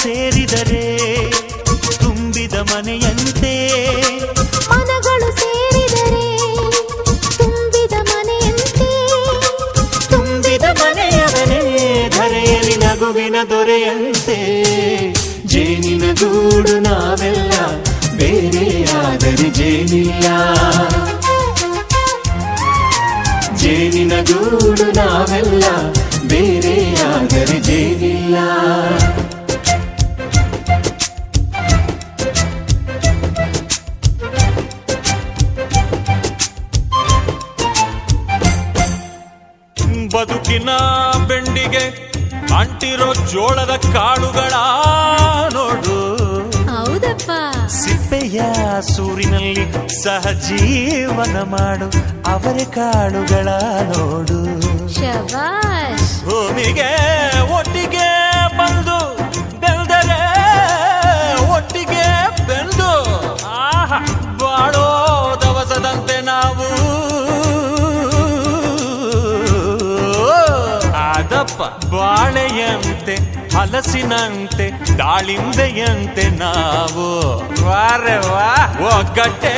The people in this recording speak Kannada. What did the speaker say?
ಸೇರಿದರೆ ತುಂಬಿದ ಮನೆಯಂತೆ, ಮನಗಳು ಸೇರಿದರೆ ತುಂಬಿದ ಮನೆಯಂತೆ, ತುಂಬಿದ ಮನೆಯವನೇ ಧರೆಯಲ್ಲಿ ನಗುವಿನ ದೊರೆಯಂತೆ. ಜೇನಿನ ಗೂಡು ನಾವೆಲ್ಲ, ಬೇರೆಯಾದರೆ ಜೇನಿಲ್ಲ. ಜೇನಿನ ಗೂಡು ನಾವೆಲ್ಲ, ಬೇರೆಯಾದರೆ ಜೇನಿಲ್ಲ. ಬದುಕಿನ ಬೆಂಡಿಗೆ ಅಂಟಿರೋ ಜೋಳದ ಕಾಳುಗಳ ನೋಡು, ಹೌದಪ್ಪ. ಸಿಪ್ಪೆಯ ಸೂರಿನಲ್ಲಿ ಸಹಜೀವನ ಮಾಡು ಅವರೆ ಕಾಳುಗಳ ನೋಡು. ಶಬಾಷ್. ಭೂಮಿಗೆ ಒಟ್ಟಿಗೆ ಬಂದು ಬೆಳೆದರೆ ಒಟ್ಟಿಗೆ ಬೆಂದು ಬಾಳೋ ದವಸದಂತೆ ನಾವು. ಅದಪ್ಪ ಬಾಳೆಯಂತೆ ಹಲಸಿನಂತೆ ದಾಳಿಂಬೆಯಂತೆ ನಾವು. ವಾರೆ ವಾ ಒಗ್ಗಟ್ಟೆ